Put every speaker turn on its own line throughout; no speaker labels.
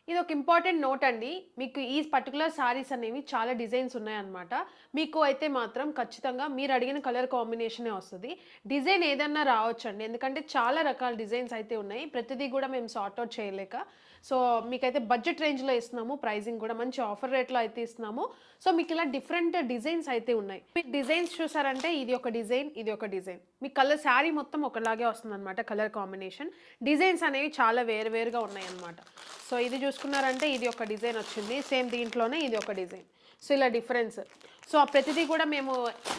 ఇది ఒక important note అండి. మీకు ఈ పర్టిక్యులర్ సారీస్ అనేవి చాలా డిజైన్స్ ఉన్నాయన్నమాట. మీకు అయితే మాత్రం ఖచ్చితంగా మీరు అడిగిన కలర్ కాంబినేషనే వస్తది. డిజైన్ ఏదన్నా రావచ్చండి. ఎందుకంటే చాలా రకాల డిజైన్స్ అయితే ఉన్నాయి. ప్రతిదీ గూడా మేము సార్ట్ ఔట్ చేయలేక. సో, మీకైతే బడ్జెట్ రేంజ్‌లో ఇస్తున్నాము. ప్రైజింగ్ గూడా మంచి ఆఫర్ రేట్‌లో అయితే ఇస్తున్నాము. సో, మీకిలా డిఫరెంట్ డిజైన్స్ అయితే ఉన్నాయి. మీకు డిజైన్స్ చూసారంటే ఇది ఒక డిజైన్, ఇది ఒక డిజైన్. మీ కలర్ శారీ మొత్తం ఒకలాగే వస్తుందన్నమాట కలర్ కాంబినేషన్. డిజైన్స్ అనేవి చాలా వేరు వేరుగా ఉన్నాయన్నమాట. సో, ఇది చూసుకున్నారంటే ఇది ఒక డిజైన్ వచ్చింది. సేమ్ దీంట్లోనే ఇది ఒక డిజైన్. సో, ఇలా డిఫరెన్స్. సో, ఆ ప్రతిదీ కూడా మేము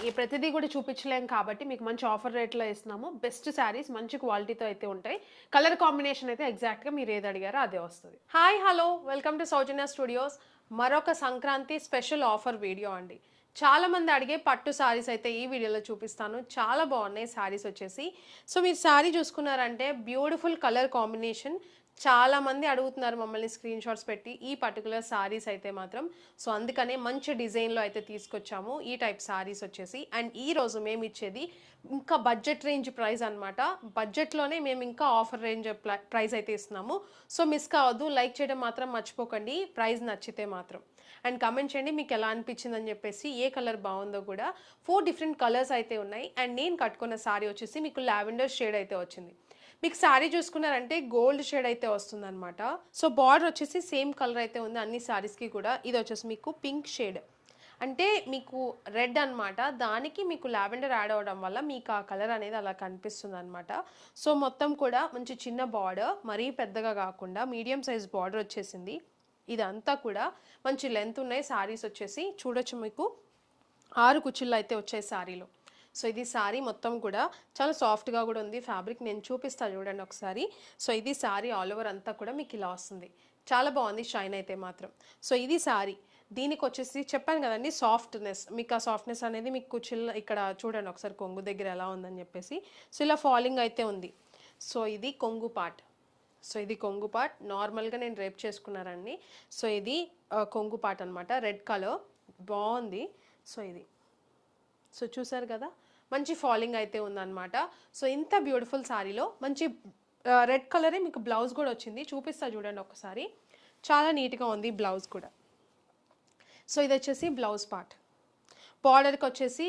ఈ ప్రతిదీ కూడా చూపించలేం కాబట్టి మీకు మంచి ఆఫర్ రేట్‌లో ఇస్తున్నాము. బెస్ట్ శారీస్ మంచి క్వాలిటీతో అయితే ఉంటాయి. కలర్ కాంబినేషన్ అయితే ఎగ్జాక్ట్‌గా మీరు ఏది అడిగారో అదే వస్తది. Hi! Hello! Welcome to Soujanya studios. మరొక సంక్రాంతి స్పెషల్ ఆఫర్ వీడియో అండి. చాలా మంది అడిగే పట్టు సారీస్ అయితే ఈ వీడియోలో చూపిస్తాను. చాలా బాగున్నాయి సారీస్ వచ్చేసి. సో, మీరు సారీ చూసుకున్నారంటే బ్యూటిఫుల్ కలర్ కాంబినేషన్. చాలా మంది అడుగుతున్నారు మమ్మల్ని స్క్రీన్ షాట్స్ పెట్టి ఈ పర్టికులర్ సారీస్ అయితే మాత్రం. సో, అందుకనే మంచి డిజైన్‌లో అయితే తీసుకొచ్చాము ఈ టైప్ సారీస్ వచ్చేసి. అండ్ ఈరోజు మేము ఇచ్చేది ఇంకా బడ్జెట్ రేంజ్ ప్రైస్ అనమాట. బడ్జెట్‌లోనే మేము ఇంకా ఆఫర్ రేంజ్ ప్రైస్ అయితే ఇస్తున్నాము. సో, మిస్ కావద్దు. లైక్ చేయడం మాత్రం మర్చిపోకండి ప్రైస్ నచ్చితే మాత్రం. అండ్ కామెంట్ చేయండి మీకు ఎలా అనిపించిందని చెప్పేసి, ఏ కలర్ బాగుందో కూడా. 4 డిఫరెంట్ కలర్స్ అయితే ఉన్నాయి. అండ్ నేను కట్టుకున్న సారీ వచ్చేసి మీకు లావెండర్ షేడ్ అయితే వచ్చింది. మీకు సారీ చూసుకున్నారంటే గోల్డ్ షేడ్ అయితే వస్తుందన్నమాట. సో, బార్డర్ వచ్చేసి సేమ్ కలర్ అయితే ఉంది అన్ని సారీస్‌కి కూడా. ఇది వచ్చేసి మీకు పింక్ షేడ్. అంటే మీకు రెడ్ అన్నమాట. దానికి మీకు లావెండర్ యాడ్ అవ్వడం వల్ల మీకు ఆ కలర్ అనేది అలా కనిపిస్తుందన్నమాట. సో, మొత్తం కూడా మంచి చిన్న బార్డర్, మరీ పెద్దగా కాకుండా మీడియం సైజ్ బార్డర్ వచ్చేసింది. ఇదంతా కూడా మంచి లెంత్ ఉన్నాయి సారీస్ వచ్చేసి. చూడొచ్చు మీకు 6 కుచ్చిళ్ళు అయితే వచ్చాయి సారీలో. సో, ఇది సారీ మొత్తం కూడా చాలా సాఫ్ట్‌గా కూడా ఉంది ఫ్యాబ్రిక్. నేను చూపిస్తా చూడండి ఒకసారి. సో, ఇది సారీ ఆల్ ఓవర్ అంతా కూడా మీకు ఇలా వస్తుంది. చాలా బాగుంది షైన్ అయితే మాత్రం. సో, ఇది సారీ. దీనికొచ్చేసి చెప్పాను కదండీ సాఫ్ట్‌నెస్. మీకు ఆ సాఫ్ట్‌నెస్ అనేది మీకు కుచ్చిళ్ళు ఇక్కడ చూడండి ఒకసారి కొంగు దగ్గర ఎలా ఉందని చెప్పేసి. సో, ఇలా ఫాలింగ్ అయితే ఉంది. సో, ఇది కొంగు పార్ట్. సో, ఇది కొంగు పార్ట్. నార్మల్‌గా నేను డ్రేప్ చేసుకున్నానండి. సో, ఇది కొంగు పార్ట్ అనమాట. రెడ్ కలర్ బాగుంది. సో, ఇది. సో, చూసారు కదా! మంచి ఫాలింగ్ అయితే ఉందన్నమాట. సో, ఇంత బ్యూటిఫుల్ సారీలో మంచి రెడ్ కలరే మీకు బ్లౌజ్ కూడా వచ్చింది. చూపిస్తా చూడండి ఒకసారి. చాలా నీట్‌గా ఉంది బ్లౌజ్ కూడా. సో, ఇదొచ్చేసి బ్లౌజ్ పార్ట్. బార్డర్‌కొచ్చేసి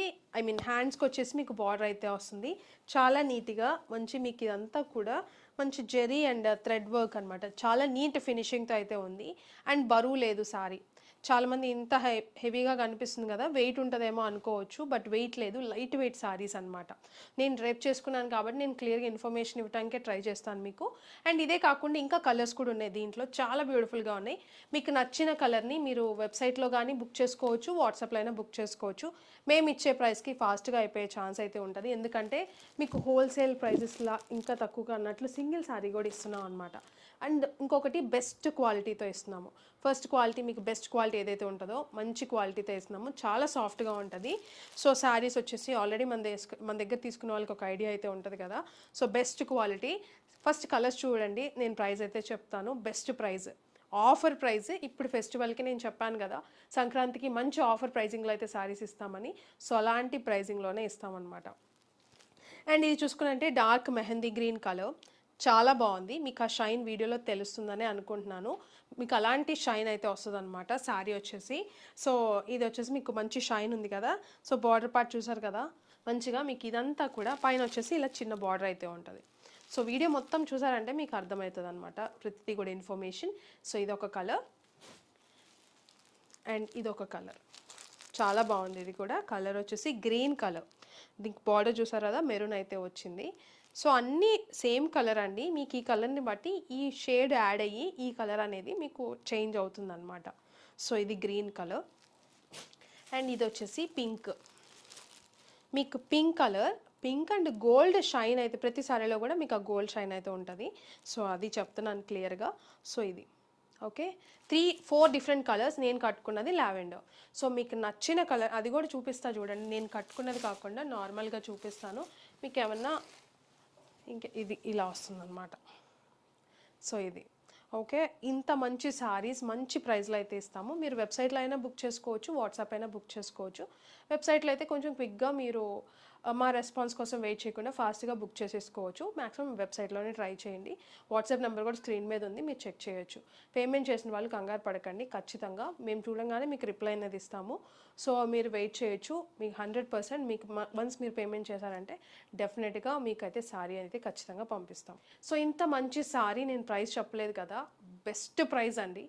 హ్యాండ్స్‌కొచ్చేసి మీకు బార్డర్ అయితే వస్తుంది. చాలా నీట్‌గా మంచి మీకు ఇదంతా కూడా మంచి జెరీ అండ్ థ్రెడ్ వర్క్ అనమాట. చాలా నీట్ ఫినిషింగ్‌తో అయితే ఉంది. అండ్ బరువు లేదు సారీ. చాలామంది ఇంత హెవీగా కనిపిస్తుంది కదా! వెయిట్ ఉంటదేమో అనుకోవచ్చు. బట్ వెయిట్ లేదు. లైట్ వెయిట్ సారీస్ అనమాట. నేను డ్రేప్ చేసుకున్నాను కాబట్టి నేను క్లియర్‌గా ఇన్ఫర్మేషన్ ఇవ్వడానికే ట్రై చేస్తాను మీకు. అండ్ ఇదే కాకుండా ఇంకా కలర్స్ కూడా ఉన్నాయి దీంట్లో. చాలా బ్యూటిఫుల్‌గా ఉన్నాయి. మీకు నచ్చిన కలర్‌ని మీరు వెబ్‌సైట్‌లో గానీ బుక్ చేసుకోవచ్చు. వాట్సాప్‌లో అయినా బుక్ చేసుకోవచ్చు. మేము ఇచ్చే ప్రైస్‌కి ఫాస్ట్‌గా అయిపోయే ఛాన్స్ అయితే ఉంటది. ఎందుకంటే మీకు హోల్‌సేల్ ప్రైజెస్‌లా ఇంకా తక్కువగా అన్నట్లు సింగిల్ సారీ కూడా ఇస్తున్నాం అనమాట. అండ్ ఇంకొకటి బెస్ట్ క్వాలిటీతో ఇస్తున్నాము. ఫస్ట్ క్వాలిటీ మీకు బెస్ట్ క్వాలిటీ ఏదైతే ఉంటుందో మంచి క్వాలిటీతో ఇస్తున్నాము. చాలా సాఫ్ట్‌గా ఉంటది. సో, శారీస్ వచ్చేసి ఆల్రెడీ మన దగ్గర తీసుకున్న వాళ్ళకి ఒక ఐడియా అయితే ఉంటది కదా! So, best quality. First colours చూడండి. నేను ప్రైస్ అయితే చెప్తాను. Best price. Offer price. ఇప్పుడు ఫెస్టివల్‌కి నేను చెప్పాను కదా! సంక్రాంతికి మంచి ఆఫర్ ప్రైజింగ్‌లో అయితే శారీస్ ఇస్తామని. సో, అలాంటి ప్రైజింగ్‌లోనే ఇస్తామన్నమాట. అండ్ ఇది చూసుకునంటే డార్క్ మెహందీ గ్రీన్ కలర్. చాలా బాగుంది. మీకు ఆ షైన్ వీడియోలో తెలుస్తుందనే అనుకుంటున్నాను. మీకు అలాంటి షైన్ అయితే వస్తదనమాట శారీ వచ్చేసి. సో, ఇది వచ్చేసి మీకు మంచి షైన్ ఉంది కదా! సో, బార్డర్ పార్ట్ చూసారు కదా! మంచిగా మీకు ఇదంతా కూడా పైన వచ్చేసి ఇలా చిన్న బార్డర్ అయితే ఉంటది. సో, వీడియో మొత్తం చూసారంటే మీకు అర్థమవుతదనమాట. ప్రతిదీ కూడా ఇన్ఫర్మేషన్. సో, ఇదొక కలర్. అండ్ ఇదొక కలర్. చాలా బాగుంది ఇది కూడా. కలర్ వచ్చేసి గ్రీన్ కలర్. దీనికి బార్డర్ చూసారు కదా! మెరూన్ అయితే వచ్చింది. సో, అన్నీ సేమ్ కలర్ అండి. మీకు ఈ కలర్‌ని బట్టి ఈ షేడ్ యాడ్ అయ్యి ఈ కలర్ అనేది మీకు చేంజ్ అవుతుందన్నమాట. సో, ఇది గ్రీన్ కలర్. అండ్ ఇది వచ్చేసి పింక్. మీకు pink colour, pink and gold shine అయితే ప్రతి సారీలో కూడా మీకు ఆ గోల్డ్ షైన్ అయితే ఉంటది. సో, అది చెప్తున్నాను క్లియర్‌గా. సో, ఇది. ఓకే. 4 different colours. నేను కట్టుకున్నది లావెండర్. సో, మీకు నచ్చిన కలర్ అది కూడా చూపిస్తా చూడండి. నేను కట్టుకున్నది కాకుండా నార్మల్‌గా చూపిస్తాను. మీకేమన్నా ఇది ఇలా వస్తుందన్నమాట. సో, ఇది. ఓకే. ఇంత మంచి సారీస్ మంచి ప్రైస్‌లో అయితే ఇస్తాము. మీరు వెబ్‌సైట్‌లో అయినా బుక్ చేసుకోవచ్చు. వాట్సాప్ అయినా బుక్ చేసుకోవచ్చు. వెబ్‌సైట్‌లో అయితే కొంచెం క్విక్‌గా మీరు
మా రెస్పాన్స్ కోసం వెయిట్ చేయకుండా ఫాస్ట్గా బుక్ చేసేసుకోవచ్చు. మ్యాక్సిమం వెబ్సైట్లోనే ట్రై చేయండి. వాట్సాప్ నెంబర్ కూడా స్క్రీన్ మీద ఉంది, మీరు చెక్ చేయొచ్చు. పేమెంట్ చేసిన వాళ్ళు కంగారు పడకండి, ఖచ్చితంగా మేము చూడంగానే మీకు రిప్లై అనేది ఇస్తాము. సో మీరు వెయిట్ చేయొచ్చు. మీకు 100% మీకు వన్స్ మీరు పేమెంట్ చేశారంటే డెఫినెట్గా మీకైతే సారీ అయితే ఖచ్చితంగా పంపిస్తాం. సో ఇంత మంచి సారీ నేను ప్రైస్ చెప్పలేదు కదా, బెస్ట్ ప్రైస్ అండి.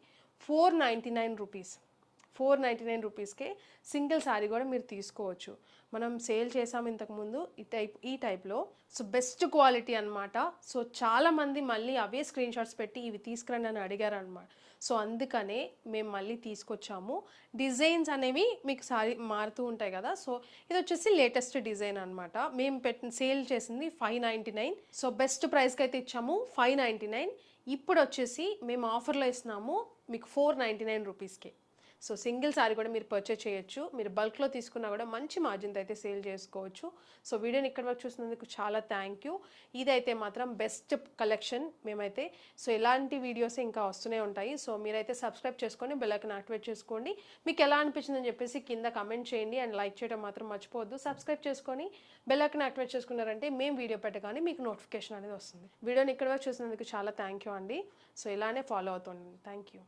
499 రూపీస్. 499 రూపీస్కే సింగిల్ శారీ కూడా మీరు తీసుకోవచ్చు. మనం సేల్ చేసాము ఇంతకుముందు ఈ టైప్లో. సో బెస్ట్ క్వాలిటీ అనమాట. సో చాలామంది మళ్ళీ అవే స్క్రీన్ షాట్స్ పెట్టి ఇవి తీసుకురండి అని అడిగారు అనమాట. సో అందుకనే మేము మళ్ళీ తీసుకొచ్చాము. డిజైన్స్ అనేవి మీకు సారీ మారుతూ ఉంటాయి కదా. సో ఇది వచ్చేసి లేటెస్ట్ డిజైన్ అనమాట. మేము సేల్ చేసింది 599. సో బెస్ట్ ప్రైస్కి అయితే ఇచ్చాము 599. ఇప్పుడు వచ్చేసి మేము ఆఫర్లో ఇస్తున్నాము మీకు 499 రూపీస్కి. సో సింగిల్ సారీ కూడా మీరు పర్చేస్ చేయొచ్చు. మీరు బల్క్లో తీసుకున్నా కూడా మంచి మార్జిన్తో అయితే సేల్ చేసుకోవచ్చు. సో వీడియోని ఇక్కడ వరకు చూసినందుకు చాలా థ్యాంక్ యూ. ఇదైతే మాత్రం బెస్ట్ కలెక్షన్ మేమైతే. సో ఇలాంటి వీడియోస్ ఇంకా వస్తూనే ఉంటాయి. సో మీరైతే సబ్స్క్రైబ్ చేసుకొని బెల్ ఐకాన్ యాక్టివేట్ చేసుకోండి. మీకు ఎలా అనిపించిందని చెప్పేసి కింద కమెంట్ చేయండి అండ్ లైక్ చేయడం మాత్రం మర్చిపోవద్దు. సబ్స్క్రైబ్ చేసుకొని బెల్ ఐకాన్ యాక్టివేట్ చేసుకున్నారంటే మేము వీడియో పెట్టగానే మీకు నోటిఫికేషన్ అనేది వస్తుంది. వీడియోని ఇక్కడ వరకు చూసినందుకు చాలా థ్యాంక్ యూ అండి. సో ఇలానే ఫాలో అవుతుండండి. Thank you.